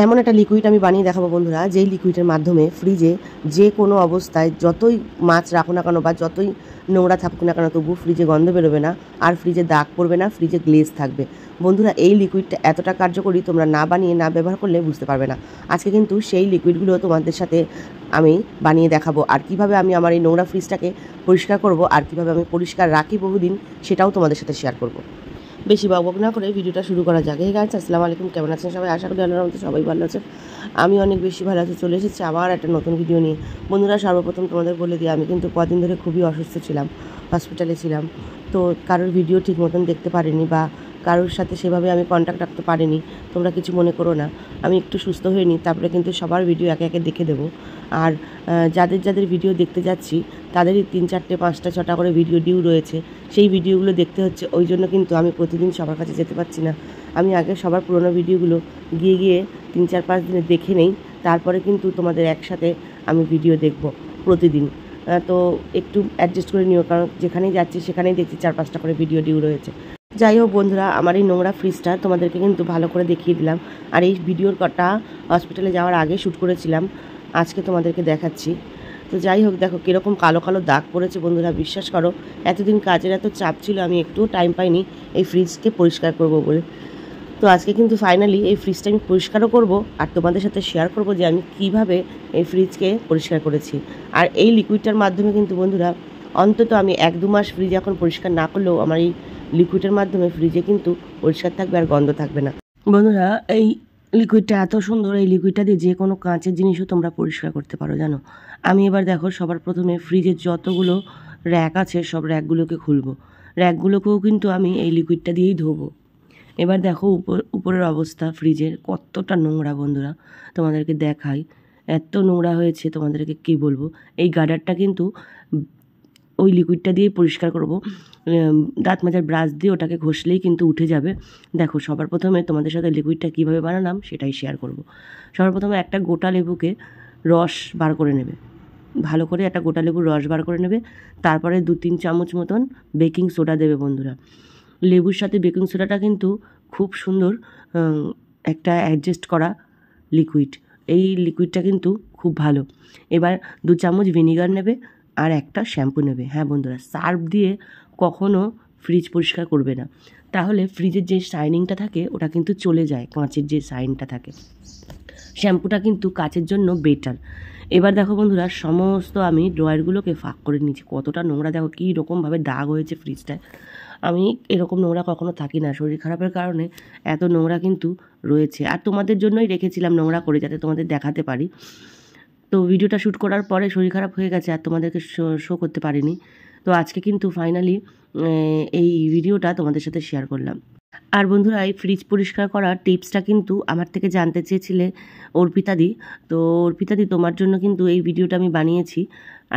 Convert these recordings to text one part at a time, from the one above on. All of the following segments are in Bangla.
এমন একটা লিকুইড আমি বানিয়ে দেখাবো বন্ধুরা, যেই লিকুইডের মাধ্যমে ফ্রিজে যে কোনো অবস্থায় যতই মাছ রাখো না কেন বা যতই নোংরা থাকুক না কেন তবু ফ্রিজে গন্ধ বেরোবে না, আর ফ্রিজে দাগ পড়বে না, ফ্রিজে গ্লেজ থাকবে। বন্ধুরা এই লিকুইডটা এতটা কার্যকরী, তোমরা না বানিয়ে না ব্যবহার করলে বুঝতে পারবে না। আজকে কিন্তু সেই লিকুইডগুলো তোমাদের সাথে আমি বানিয়ে দেখাবো, আর কিভাবে আমি আমার এই নোংরা ফ্রিজটাকে পরিষ্কার করব, আর কিভাবে আমি পরিষ্কার রাখি বহুদিন, সেটাও তোমাদের সাথে শেয়ার করব। বেশি বকবক না করে ভিডিওটা শুরু করা যাক। এই গাইস, আসসালামু আলাইকুম, কেমন আছেন সবাই? আশা করি আল্লাহর রহমতে সবাই ভালো আছেন। আমি অনেক বেশি ভালো আছি। চলে এসেছি আবার একটা নতুন ভিডিও নিয়ে। বন্ধুরা, সর্বপ্রথম তোমাদের বলে দিই, আমি কিন্তু কদিন ধরে খুবই অসুস্থ ছিলাম, হসপিটালে ছিলাম। তো কারোর ভিডিও ঠিক মতন দেখতে পারিনি বা কারোর সাথে সেভাবে আমি কন্ট্যাক্ট রাখতে পারিনি, তোমরা কিছু মনে করো না। আমি একটু সুস্থ হয়ে নিই, তারপরে কিন্তু সবার ভিডিও একে একে দেখে দেবো। আর যাদের যাদের ভিডিও দেখতে যাচ্ছি তাদেরই 3, 4, 5টা, 6টা করে ভিডিও ডিউ রয়েছে, সেই ভিডিওগুলো দেখতে হচ্ছে। ওই জন্য কিন্তু আমি প্রতিদিন সবার কাছে যেতে পারছি না। আমি আগে সবার পুরোনো ভিডিওগুলো গিয়ে 3, 4, 5 দিনে দেখে নেই, তারপরে কিন্তু তোমাদের একসাথে আমি ভিডিও দেখব প্রতিদিন। তো একটু অ্যাডজাস্ট করে নিও, কারণ যেখানেই যাচ্ছি সেখানেই দেখছি 4, 5টা করে ভিডিও ডিউ রয়েছে। যাই হোক বন্ধুরা, আমার এই নোংরা ফ্রিজটা তোমাদেরকে কিন্তু ভালো করে দেখিয়ে দিলাম। আর এই ভিডিওর কটা হসপিটালে যাওয়ার আগে শ্যুট করেছিলাম, আজকে তোমাদেরকে দেখাচ্ছি। তো যাই হোক, দেখো কীরকম কালো কালো দাগ পড়েছে। বন্ধুরা বিশ্বাস করো, এতদিন কাজের এত চাপ ছিল, আমি একটুও টাইম পাইনি এই ফ্রিজকে পরিষ্কার করব বলে। তো আজকে কিন্তু ফাইনালি এই ফ্রিজটা আমি পরিষ্কারও করব, আর তোমাদের সাথে শেয়ার করব যে আমি কিভাবে এই ফ্রিজকে পরিষ্কার করেছি। আর এই লিকুইডটার মাধ্যমে কিন্তু বন্ধুরা অন্তত আমি 1-2 মাস ফ্রিজ এখন পরিষ্কার না করলেও আমার এই লিকুইডের মাধ্যমে ফ্রিজে কিন্তু পরিষ্কার থাকবে আর গন্ধ থাকবে না। বন্ধুরা, এই লিকুইডটা এত সুন্দর, এই লিকুইডটা দিয়ে যে কোনো কাঁচের জিনিসও তোমরা পরিষ্কার করতে পারো, জানো। আমি এবার দেখো সবার প্রথমে ফ্রিজের যতগুলো র্যাক আছে সব র্যাকগুলোকে খুলবো। র্যাকগুলোকেও কিন্তু আমি এই লিকুইডটা দিয়েই ধোবো। এবার দেখো উপরের অবস্থা ফ্রিজের কতটা নোংরা। বন্ধুরা তোমাদেরকে দেখাই, এত নোংরা হয়েছে তোমাদেরকে কী বলবো। এই গার্ডারটা কিন্তু ওই লিকুইডটা দিয়েই পরিষ্কার করব। দাঁত মাজার ব্রাশ দিয়ে ওটাকে ঘষলেই কিন্তু উঠে যাবে। দেখো সবার প্রথমে তোমাদের সাথে লিকুইডটা কীভাবে বানালাম সেটাই শেয়ার করব। সবার প্রথমে একটা গোটা লেবুকে রস বার করে নেবে, ভালো করে একটা গোটা লেবুর রস বার করে নেবে। তারপরে 2-3 চামচ মতন বেকিং সোডা দেবে। বন্ধুরা, লেবুর সাথে বেকিং সোডাটা কিন্তু খুব সুন্দর একটা অ্যাডজাস্ট করা লিকুইড। এই লিকুইডটা কিন্তু খুব ভালো। এবার 2 চামচ ভিনিগার নেবে আর একটা শ্যাম্পু নেবে। হ্যাঁ বন্ধুরা, সার্ফ দিয়ে কখনও ফ্রিজ পরিষ্কার করবে না, তাহলে ফ্রিজের যে শাইনিংটা থাকে ওটা কিন্তু চলে যায়, কাঁচের যে শাইনটা থাকে। শ্যাম্পুটা কিন্তু কাচের জন্য বেটার। এবার দেখো বন্ধুরা, সমস্ত আমি ড্রয়ারগুলোকে ফাঁক করে নিয়েছি। কতটা নোংরা দেখো, কী রকমভাবে দাগ হয়েছে ফ্রিজটায়। আমি এরকম নোংরা কখনো থাকি না, শরীর খারাপের কারণে এত নোংরা কিন্তু রয়েছে। আর তোমাদের জন্যই রেখেছিলাম নোংরা করে, যাতে তোমাদের দেখাতে পারি। তো ভিডিওটা শ্যুট করার পরে শরীর খারাপ হয়ে গেছে, আর তোমাদেরকে শো করতে পারিনি। তো আজকে কিন্তু ফাইনালি এই ভিডিওটা তোমাদের সাথে শেয়ার করলাম। আর বন্ধুরা, এই ফ্রিজ পরিষ্কার করার টিপসটা কিন্তু আমার থেকে জানতে চেয়েছিলে অর্পিতাদি। তো অর্পিতাদি, তোমার জন্য কিন্তু এই ভিডিওটা আমি বানিয়েছি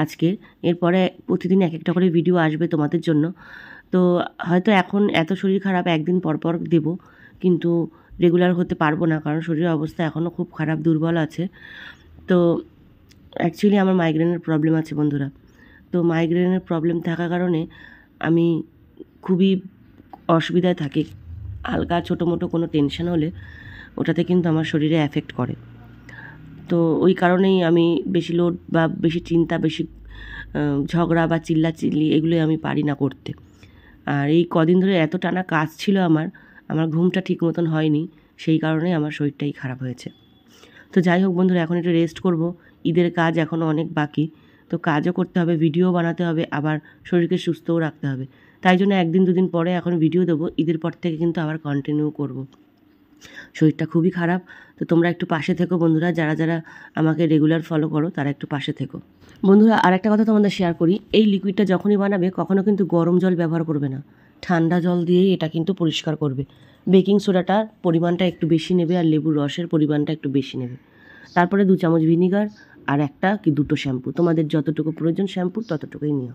আজকে। এরপরে প্রতিদিন এক একটা করে ভিডিও আসবে তোমাদের জন্য। তো হয়তো এখন এত শরীর খারাপ, একদিন পর পর দেবো, কিন্তু রেগুলার হতে পারবো না, কারণ শরীরের অবস্থা এখনও খুব খারাপ, দুর্বল আছে। তো অ্যাকচুয়ালি আমার মাইগ্রেনের প্রবলেম আছে বন্ধুরা। তো মাইগ্রেনের প্রবলেম থাকার কারণে আমি খুবই অসুবিধায় থাকি। হালকা ছোটো মোটো কোনো টেনশন হলে ওটাতে কিন্তু আমার শরীরে এফেক্ট করে। তো ওই কারণেই আমি বেশি লোড বা বেশি চিন্তা, বেশি ঝগড়া বা চিল্লাচিল্লি এগুলোই আমি পারি না করতে। আর এই কদিন ধরে এত টানা কাজ ছিল আমার ঘুমটা ঠিক মতন হয়নি, সেই কারণে আমার শরীরটাই খারাপ হয়েছে। তো যাই হোক বন্ধুরা, এখন একটু রেস্ট করব। ঈদের কাজ এখনও অনেক বাকি, তো কাজও করতে হবে, ভিডিও বানাতে হবে, আবার শরীরকে সুস্থও রাখতে হবে। তাই জন্য 1-2 দিন পরে এখন ভিডিও দেবো। ঈদের পর থেকে কিন্তু আবার কন্টিনিউ করব। শরীরটা খুবই খারাপ, তো তোমরা একটু পাশে থেকো বন্ধুরা। যারা যারা আমাকে রেগুলার ফলো করো তারা একটু পাশে থেকো। বন্ধুরা, আর একটা কথা তোমাদের শেয়ার করি, এই লিকুইডটা যখনই বানাবে কখনও কিন্তু গরম জল ব্যবহার করবে না, ঠান্ডা জল দিয়েই এটা কিন্তু পরিষ্কার করবে। বেকিং সোডাটার পরিমাণটা একটু বেশি নেবে, আর লেবুর রসের পরিমাণটা একটু বেশি নেবে। তারপরে 2 চামচ ভিনিগার আর 1 কি 2টো শ্যাম্পু, তোমাদের যতটুকু প্রয়োজন শ্যাম্পু ততটুকুই নিও।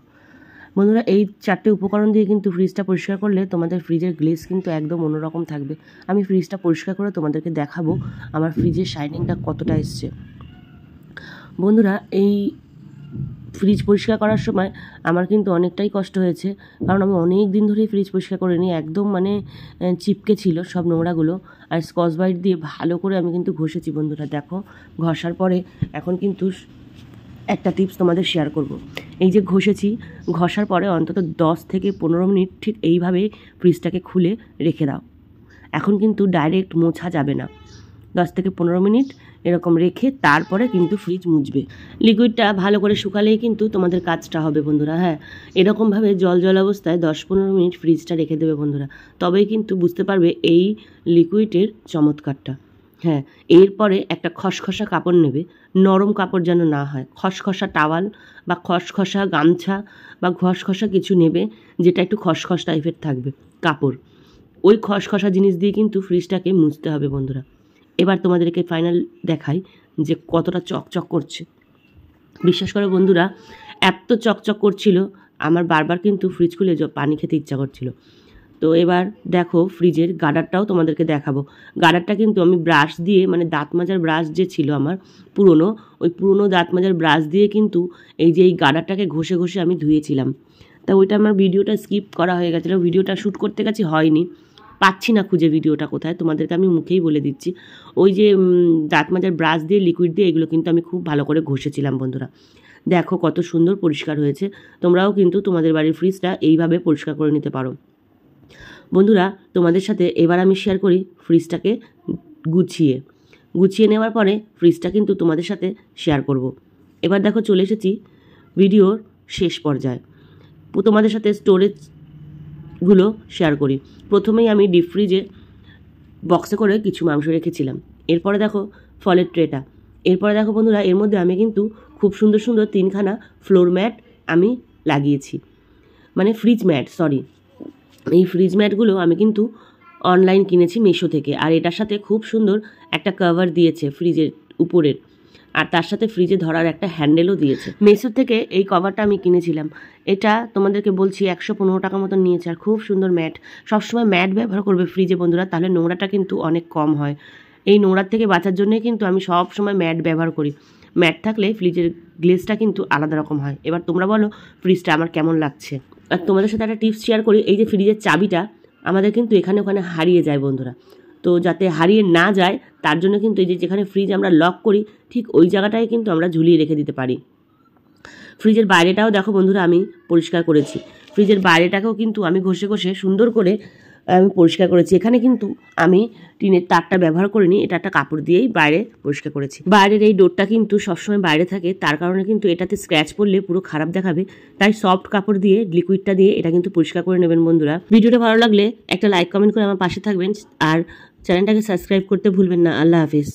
বন্ধুরা, এই 4টে উপকরণ দিয়ে কিন্তু ফ্রিজটা পরিষ্কার করলে তোমাদের ফ্রিজের গ্লেজ কিন্তু একদম অন্যরকম থাকবে। আমি ফ্রিজটা পরিষ্কার করে তোমাদেরকে দেখাবো আমার ফ্রিজের শাইনিংটা কতটা এসছে। বন্ধুরা, এই ফ্রিজ পরিষ্কার করার সময় আমার কিন্তু অনেকটাই কষ্ট হয়েছে, কারণ আমি অনেক দিন ধরেই ফ্রিজ পরিষ্কার করিনি। একদম মানে চিপকে ছিল সব নোংরাগুলো, আর স্কচ ব্রাইট দিয়ে ভালো করে আমি কিন্তু ঘষেছি বন্ধুরা। দেখো ঘষার পরে এখন কিন্তু একটা টিপস তোমাদের শেয়ার করব। এই যে ঘষার পরে অন্তত 10 থেকে 15 মিনিট ঠিক এইভাবে ফ্রিজটাকে খুলে রেখে দাও। এখন কিন্তু ডাইরেক্ট মোছা যাবে না, 10 থেকে 15 মিনিট এরকম রেখে তারপরে কিন্তু ফ্রিজ মুছবে। লিকুইডটা ভালো করে শুকালেই কিন্তু তোমাদের কাজটা হবে বন্ধুরা। হ্যাঁ, এরকমভাবে জল অবস্থায় 10-15 মিনিট ফ্রিজটা রেখে দেবে বন্ধুরা, তবেই কিন্তু বুঝতে পারবে এই লিকুইডের চমৎকারটা। হ্যাঁ, এরপরে একটা খসখসা কাপড় নেবে, নরম কাপড় যেন না হয়, খসখসা টাওয়াল বা খসখসা গামছা বা খসখসা কিছু নেবে, যেটা একটু খসখস টাইপের থাকবে কাপড়। ওই খসখসা জিনিস দিয়ে কিন্তু ফ্রিজটাকে মুছতে হবে বন্ধুরা। এবার তোমাদেরকে ফাইনাল দেখাই যে কতটা চকচক করছে। বিশ্বাস করো বন্ধুরা, এত চকচক করছিল আমার বারবার কিন্তু ফ্রিজ খুলে পানি খেতে ইচ্ছা করছিল। তো এবার দেখো ফ্রিজের গার্ডারটাও তোমাদেরকে দেখাবো। গার্ডারটা কিন্তু আমি ব্রাশ দিয়ে, মানে দাঁত মাজার ব্রাশ যে ছিল আমার ওই পুরনো দাঁত মাজার ব্রাশ দিয়ে কিন্তু এই যে এই গার্ডারটাকে ঘষে আমি ধুয়েছিলাম। তা ওইটা আমার ভিডিওটা স্কিপ করা হয়ে গেছিলো, ভিডিওটা শ্যুট করতে গেছি হয়নি, পাচ্ছি না খুঁজে ভিডিওটা কোথায়, তোমাদেরকে আমি মুখেই বলে দিচ্ছি। ওই যে দাঁত মাজার ব্রাশ দিয়ে লিকুইড দিয়ে এগুলো কিন্তু আমি খুব ভালো করে ঘষেছিলাম বন্ধুরা। দেখো কত সুন্দর পরিষ্কার হয়েছে। তোমরাও কিন্তু তোমাদের বাড়ির ফ্রিজটা এইভাবে পরিষ্কার করে নিতে পারো বন্ধুরা। তোমাদের সাথে এবার আমি শেয়ার করি ফ্রিজটাকে গুছিয়ে নেওয়ার পরে ফ্রিজটা কিন্তু তোমাদের সাথে শেয়ার করব। এবার দেখো চলে এসেছি ভিডিওর শেষ পর্যায়ে। তোমাদের সাথে স্টোরেজগুলো শেয়ার করি। প্রথমেই আমি ডিপ ফ্রিজে বক্সে করে কিছু মাংস রেখেছিলাম। এরপরে দেখো ফলের ট্রেটা। এরপরে দেখো বন্ধুরা, এর মধ্যে আমি কিন্তু খুব সুন্দর 3খানা ফ্লোর ম্যাট আমি লাগিয়েছি, মানে ফ্রিজ ম্যাট, সরি। এই ফ্রিজ ম্যাটগুলো আমি কিন্তু অনলাইন কিনেছি মিশো থেকে, আর এটার সাথে খুব সুন্দর একটা কভার দিয়েছে ফ্রিজের উপরের, আর তার সাথে ফ্রিজে ধরার একটা হ্যান্ডেলও দিয়েছে। মিশো থেকে এই কভারটা আমি কিনেছিলাম। এটা তোমাদেরকে বলছি 115 টাকা মতন নিয়েছে, আর খুব সুন্দর ম্যাট। সবসময় ম্যাট ব্যবহার করবে ফ্রিজে বন্ধুরা, তাহলে নোংরাটা কিন্তু অনেক কম হয়। এই নোংরার থেকে বাঁচার জন্যই কিন্তু আমি সব সময় ম্যাট ব্যবহার করি। ম্যাট থাকলে ফ্রিজের গ্লেজটা কিন্তু আলাদা রকম হয়। এবার তোমরা বলো ফ্রিজটা আমার কেমন লাগছে। আর তোমাদের সাথে একটা টিপস শেয়ার করি। এই যে ফ্রিজের চাবিটা আমাদের কিন্তু এখানে ওখানে হারিয়ে যায় বন্ধুরা, তো যাতে হারিয়ে না যায় তার জন্য কিন্তু এই যে যেখানে ফ্রিজ আমরা লক করি ঠিক ওই জায়গাটায় কিন্তু আমরা ঝুলিয়ে রেখে দিতে পারি। ফ্রিজের বাইরেটাও দেখো বন্ধুরা আমি পরিষ্কার করেছি। ফ্রিজের বাইরেটাকেও কিন্তু আমি ঘষে সুন্দর করে আমি পরিষ্কার করেছি। এখানে কিন্তু আমি টিনের তারটা ব্যবহার করিনি, এটা একটা কাপড় দিয়েই বাইরে পরিষ্কার করেছি। বাইরের এই ডোরটা কিন্তু সবসময় বাইরে থাকে, তার কারণে কিন্তু এটাতে স্ক্র্যাচ পড়লে পুরো খারাপ দেখাবে, তাই সফট কাপড় দিয়ে লিকুইডটা দিয়ে এটা কিন্তু পরিষ্কার করে নেবেন বন্ধুরা। ভিডিওটা ভালো লাগলে একটা লাইক কমেন্ট করে আমার পাশে থাকবেন, আর চ্যানেলটাকে সাবস্ক্রাইব করতে ভুলবেন না। আল্লাহ হাফিজ।